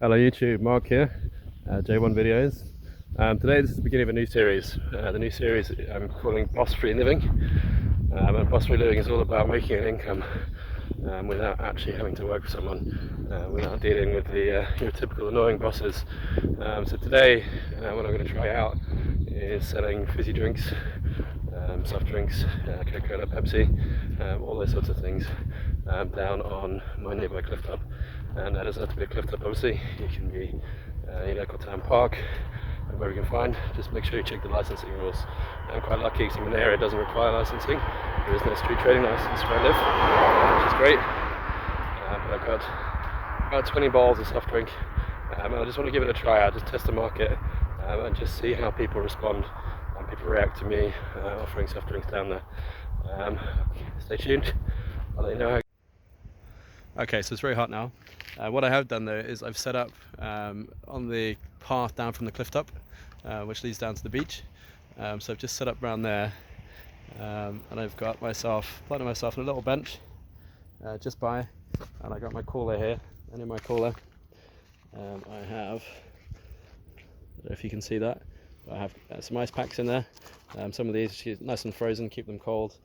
Hello YouTube, Mark here, J1 Videos. Today this is the beginning of a new series. The new series I'm calling Boss Free Living. And Boss Free Living is all about making an income without actually having to work for someone, without dealing with the your typical annoying bosses. So today what I'm going to try out is selling fizzy drinks, soft drinks, Coca-Cola, Pepsi, all those sorts of things down on my nearby cliff top. And that doesn't have to be a cliff top, obviously. It can be a local town park, where you can find. Just make sure you check the licensing rules. I'm quite lucky because I'm in an area that doesn't require licensing. There is no street trading license where I live, which is great. But I've got about 20 bottles of soft drink, and I just want to give it a try out, just test the market, and just see how people respond and people react to me offering soft drinks down there. Stay tuned. I'll let you know how. Okay, so it's very hot now. What I have done though is I've set up on the path down from the cliff top, which leads down to the beach. So I've just set up around there, and I've got planted myself on a little bench just by, and I got my cooler here. And in my cooler, I have, I don't know if you can see that, but I have some ice packs in there. Some of these are nice and frozen, keep them cold.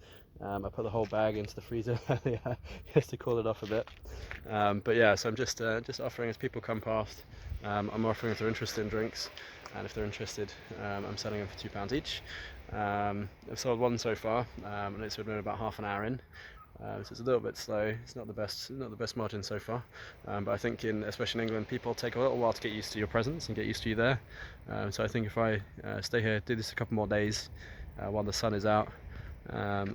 I put the whole bag into the freezer just to cool it off a bit. But yeah, so I'm just offering as people come past. I'm offering if they're interested in drinks, and if they're interested, I'm selling them for £2 each. I've sold one so far, and it's been about half an hour in. So it's a little bit slow. It's not the best margin so far, but I think especially in England, people take a little while to get used to your presence and get used to you there. So I think if I stay here, do this a couple more days while the sun is out,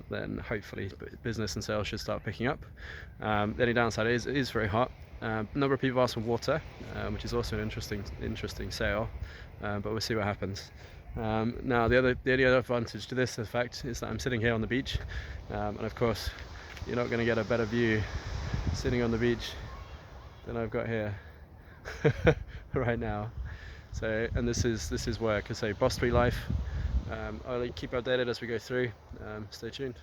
then hopefully business and sales should start picking up. The only downside is it is very hot. A number of people ask for water, which is also an interesting sale, but we'll see what happens. Now the only other advantage to this, in fact, is that I'm sitting here on the beach, and of course you're not going to get a better view sitting on the beach than I've got here right now. So, and this is work. I say Boss Free Life. I'll keep updated as we go through. Stay tuned.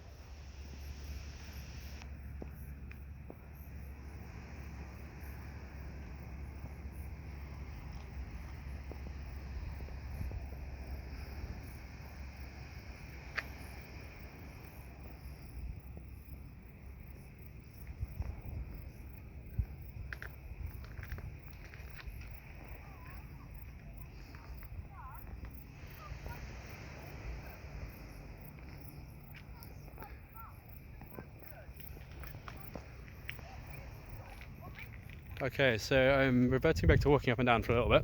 Okay, so I'm reverting back to walking up and down for a little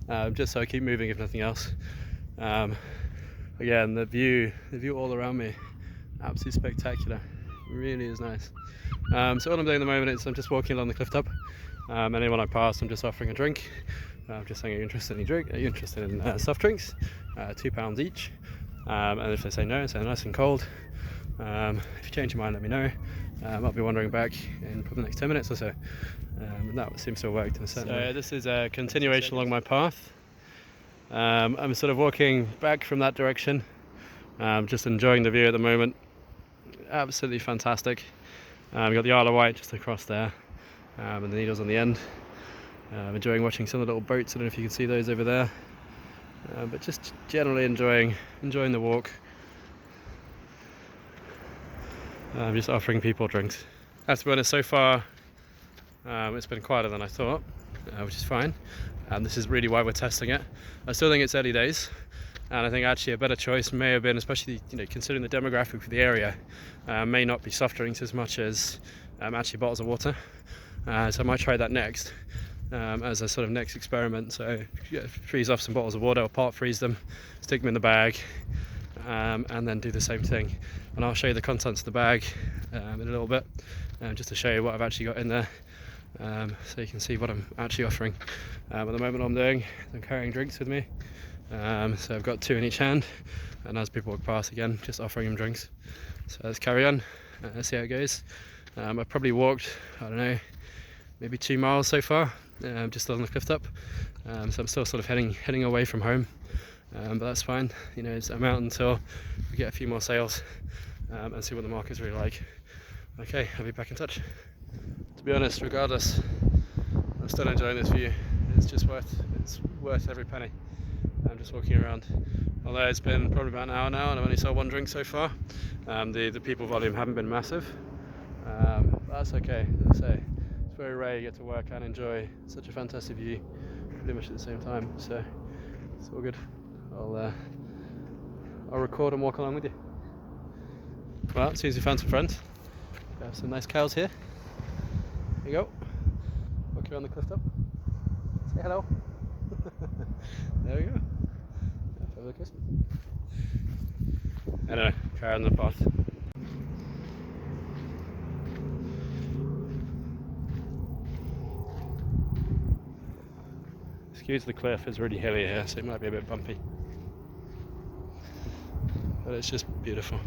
bit, just so I keep moving if nothing else. Again, the view all around me, absolutely spectacular. It really is nice. So what I'm doing at the moment is I'm just walking along the cliff top. Anyone I pass, I'm just offering a drink. I'm just saying, are you interested in drink? Are you interested in soft drinks? £2 each. And if they say no, say nice and cold. If you change your mind, let me know. I'll be wandering back in probably the next 10 minutes or so. And that seems to have worked in a certain way. So this is a continuation along my path. I'm sort of walking back from that direction, just enjoying the view at the moment. Absolutely fantastic. We've got the Isle of Wight just across there, and the Needles on the end. Enjoying watching some of the little boats. I don't know if you can see those over there, but just generally enjoying the walk. I'm just offering people drinks. To be honest, so far it's been quieter than I thought, which is fine. This is really why we're testing it. I still think it's early days, and I think actually a better choice may have been, especially considering the demographic of the area, may not be soft drinks as much as actually bottles of water. So I might try that next as a sort of next experiment. So freeze off some bottles of water, or part freeze them, stick them in the bag, and then do the same thing. And I'll show you the contents of the bag in a little bit, just to show you what I've actually got in there, so you can see what I'm actually offering. At the moment, what I'm doing is I'm carrying drinks with me, so I've got 2 in each hand, and as people walk past, again, just offering them drinks. So let's carry on, let's see how it goes. I've probably walked, I don't know, maybe 2 miles so far, just along the cliff top, so I'm still sort of heading away from home. But that's fine, I'm out until we get a few more sales, and see what the market's really like. Okay, I'll be back in touch. To be honest, regardless, I'm still enjoying this view. it's just worth every penny. I'm just walking around. Although it's been probably about an hour now and I've only sold one drink so far. The people volume haven't been massive. But that's okay. As I say, it's very rare you get to work and enjoy such a fantastic view pretty much at the same time. So it's all good. I'll record and walk along with you. Well, it seems we found some friends. We have some nice cows here. There you go. Walk around the cliff top. Say hello. There we go. Have a kiss. Anyway, carry on the path. Excuse the cliff, it's really hilly here, so it might be a bit bumpy. But it's just beautiful.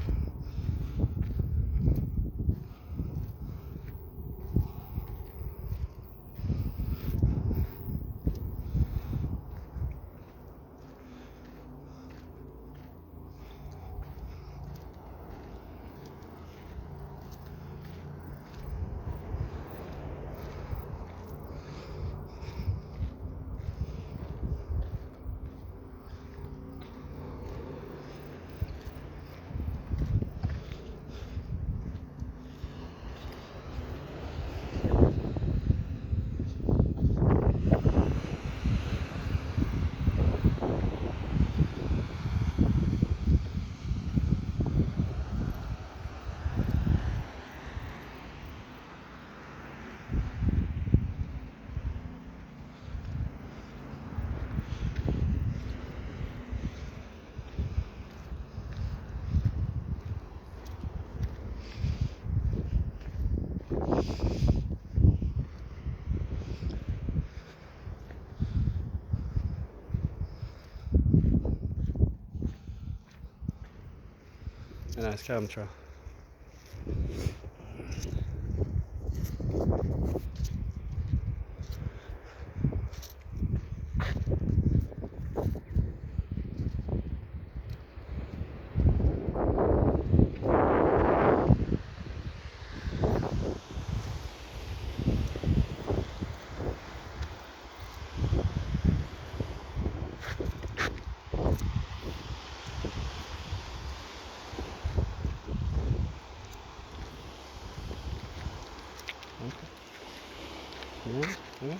A nice cabin trail. Yeah.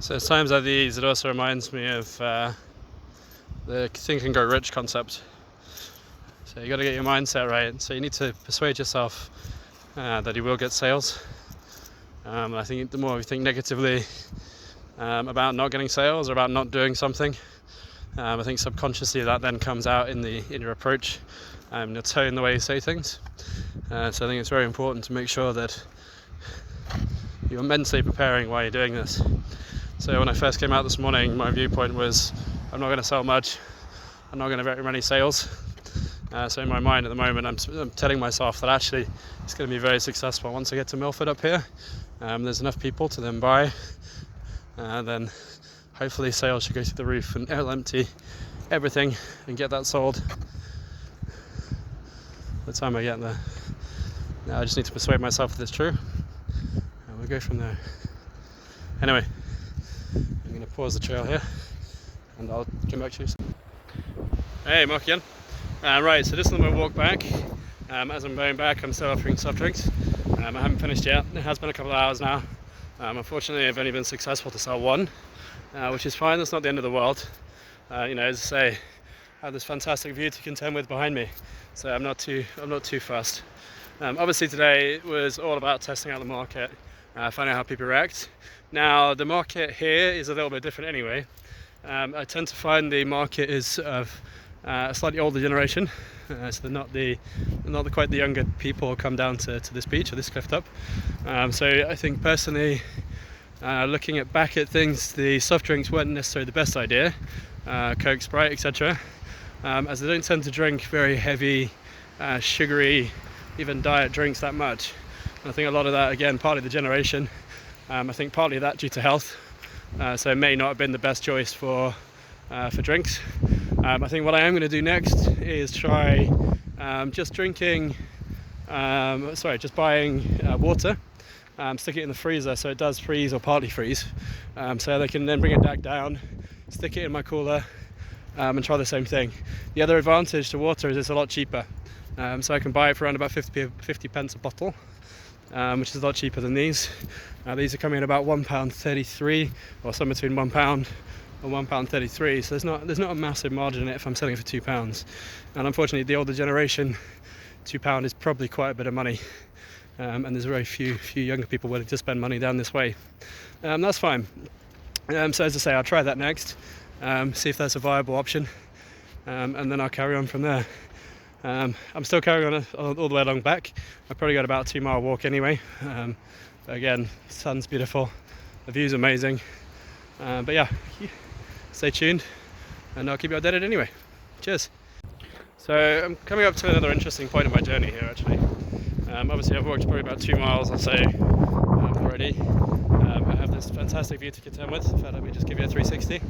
So it's times like these it also reminds me of the Think and Grow Rich concept. So you got to get your mindset right. So you need to persuade yourself that you will get sales. I think the more we think negatively about not getting sales or about not doing something, I think subconsciously that then comes out in your approach, your tone, the way you say things. So I think it's very important to make sure that you're mentally preparing while you're doing this. So when I first came out this morning, my viewpoint was I'm not going to sell much, I'm not going to get very many sales. So in my mind at the moment, I'm telling myself that actually it's going to be very successful. Once I get to Milford up here, there's enough people to then buy, then hopefully sales should go through the roof and it'll empty everything and get that sold by the time I get there. Now I just need to persuade myself that it's true, and we'll go from there. Anyway, I'm going to pause the trail here and I'll come back to you soon. Hey, Mark again. Right, so this is my walk back. As I'm going back, I'm still offering soft drinks. I haven't finished yet. It has been a couple of hours now. Unfortunately, I've only been successful to sell one, which is fine. That's not the end of the world. You know, as I say, I have this fantastic view to contend with behind me, so I'm not too fussed. Obviously, today was all about testing out the market, finding out how people react. Now, the market here is a little bit different anyway. I tend to find the market is of a slightly older generation, so they're not quite the younger people who come down to this beach or this cliff top. So I think personally, looking back at things, the soft drinks weren't necessarily the best idea, Coke, Sprite, etc., as they don't tend to drink very heavy, sugary, even diet drinks that much. And I think a lot of that, again, partly the generation. I think partly that due to health, so it may not have been the best choice for drinks. I think what I am going to do next is try just buying water, stick it in the freezer so it does freeze or partly freeze, so they can then bring it back down, stick it in my cooler, and try the same thing. The other advantage to water is it's a lot cheaper, so I can buy it for around about 50 pence a bottle, which is a lot cheaper than these. These are coming at about £1.33, or somewhere between £1 or £1.33, so there's not a massive margin in it if I'm selling it for £2. And unfortunately, the older generation, £2 is probably quite a bit of money, and there's very few younger people willing to spend money down this way. That's fine. So as I say, I'll try that next, see if that's a viable option, and then I'll carry on from there. I'm still carrying on all the way along back. I've probably got about a 2-mile walk anyway. But again, the sun's beautiful, the view's amazing. But yeah, stay tuned and I'll keep you updated anyway. Cheers. So I'm coming up to another interesting point of my journey here actually. Obviously I've walked probably about 2 miles or so already. I have this fantastic view to contend with. In fact, let me just give you a 360.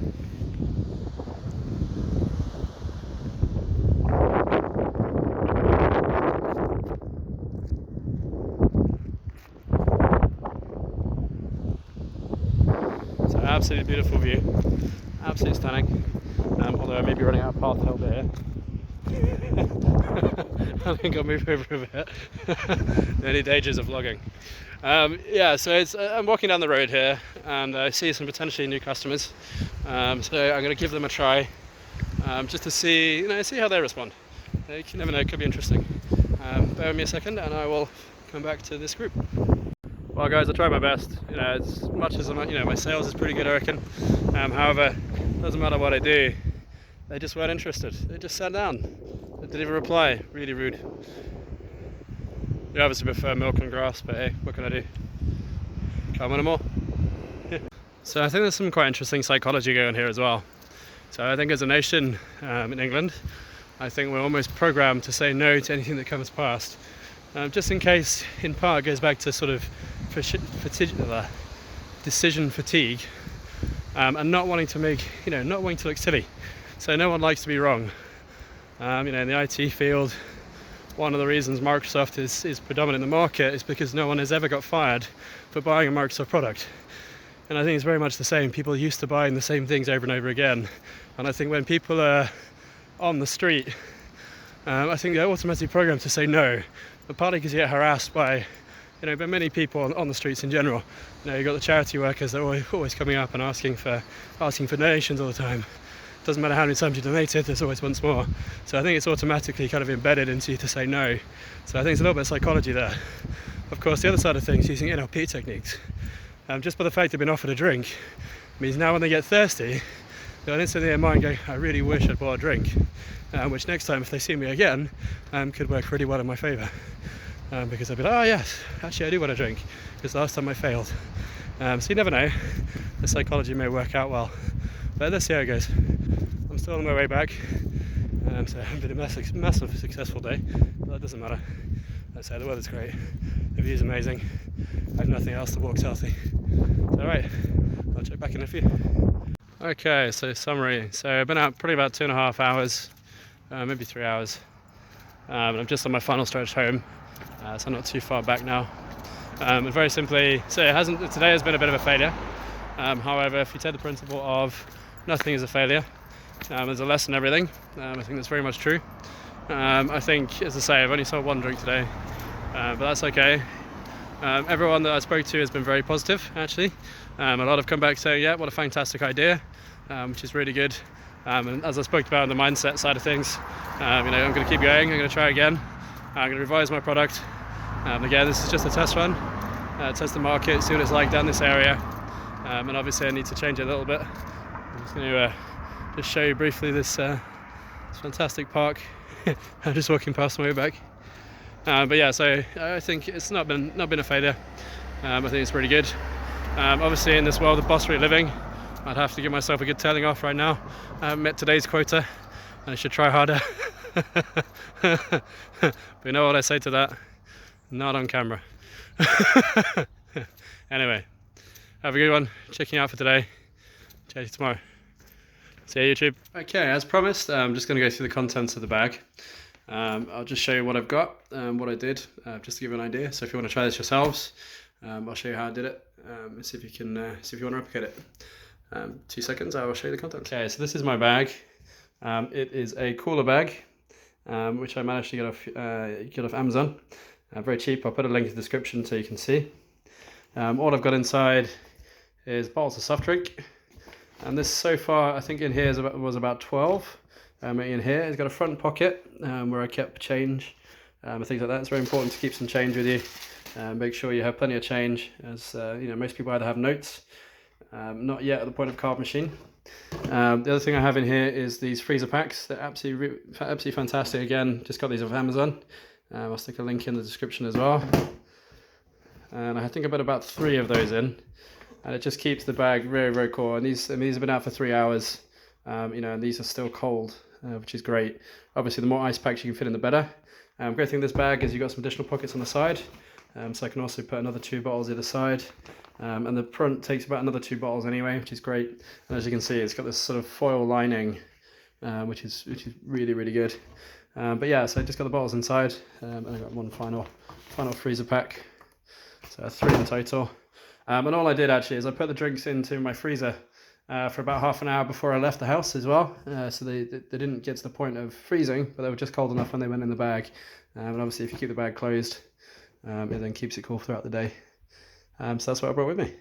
Absolutely beautiful view, absolutely stunning, although I may be running out of path a little bit here. I think I'll move over a bit. The only dangers of vlogging. Yeah, so I'm walking down the road here and I see some potentially new customers, so I'm going to give them a try, just to see how they respond. You can never know, it could be interesting. Bear with me a second and I will come back to this group. Well guys, I tried my best, as much as my sales is pretty good, I reckon. However, it doesn't matter what I do, they just weren't interested. They just sat down, they didn't even reply. Really rude. They obviously prefer milk and grass, but hey, what can I do? Can't win them all. So I think there's some quite interesting psychology going here as well. So I think as a nation in England, I think we're almost programmed to say no to anything that comes past. Just in case, in part, it goes back to sort of decision fatigue, and not wanting to look silly. So no one likes to be wrong. In the IT field, one of the reasons Microsoft is predominant in the market is because no one has ever got fired for buying a Microsoft product. And I think it's very much the same. People are used to buying the same things over and over again. And I think when people are on the street, I think they're automatically programmed to say no. But partly because you get harassed by, but many people on the streets in general. You've got the charity workers that are always coming up and asking for donations all the time. Doesn't matter how many times you donated, there's always once more. So I think it's automatically kind of embedded into you to say no. So I think it's a little bit of psychology there. Of course, the other side of things, using NLP techniques, just by the fact they've been offered a drink, means now when they get thirsty, they'll instantly in their mind go, I really wish I'd bought a drink. Which next time if they see me again, could work really well in my favour. Because they'll be like, oh yes, actually I do want a drink, because last time I failed. So you never know, the psychology may work out well. But let's see how it goes. I'm still on my way back, so it's been a massive successful day, but that doesn't matter. Let's say the weather's great, the view's amazing, I have nothing else, the walk's healthy. Alright, I'll check back in a few. Okay, so summary. So I've been out probably about 2.5 hours, maybe 3 hours. And I'm just on my final stretch home, so I'm not too far back now. And very simply, so today has been a bit of a failure. However, if you take the principle of nothing is a failure, there's a lesson in everything. I think that's very much true. I think, as I say, I've only sold one drink today, but that's okay. Everyone that I spoke to has been very positive, actually. A lot have come back saying, yeah, what a fantastic idea, which is really good. And as I spoke about on the mindset side of things, I'm going to keep going, I'm going to try again, I'm going to revise my product. Again, this is just a test run, test the market, see what it's like down this area, and obviously I need to change it a little bit. I'm just going to just show you briefly this fantastic park. I'm just walking past my way back. But yeah, so I think it's not been a failure. I think it's pretty good. Obviously, in this world of boss free living, I'd have to give myself a good telling off right now. I haven't met today's quota, and I should try harder. But you know what I say to that? Not on camera. Anyway, have a good one. Checking out for today. Chat you tomorrow. See you, YouTube. Okay, as promised, I'm just going to go through the contents of the bag. I'll just show you what I've got, what I did, just to give you an idea. So if you want to try this yourselves, I'll show you how I did it. See if you can, see if you want to replicate it. 2 seconds, I will show you the contents. Okay, so this is my bag. It is a cooler bag, which I managed to get off Amazon. Very cheap. I'll put a link in the description so you can see. All I've got inside is bottles of soft drink. And this so far, I think in here was about 12. In here, it's got a front pocket where I kept change and things like that. It's very important to keep some change with you. Make sure you have plenty of change, as most people either have notes, not yet at the point of card machine. The other thing I have in here is these freezer packs. They're absolutely fantastic. Again, just got these off Amazon. I'll stick a link in the description as well. And I think I put about 3 of those in, and it just keeps the bag very, very cool. And these have been out for 3 hours, and these are still cold, which is great. Obviously, the more ice packs you can fit in, the better. Great thing with this bag is you've got some additional pockets on the side, so I can also put another 2 bottles either side. And the front takes about another 2 bottles anyway, which is great. And as you can see, it's got this sort of foil lining, which is really, really good. But yeah, so I just got the bottles inside, and I got one final freezer pack. So 3 in total. And all I did actually is I put the drinks into my freezer for about half an hour before I left the house as well. So they didn't get to the point of freezing, but they were just cold enough when they went in the bag. And obviously if you keep the bag closed, it then keeps it cool throughout the day. So that's what I brought with me.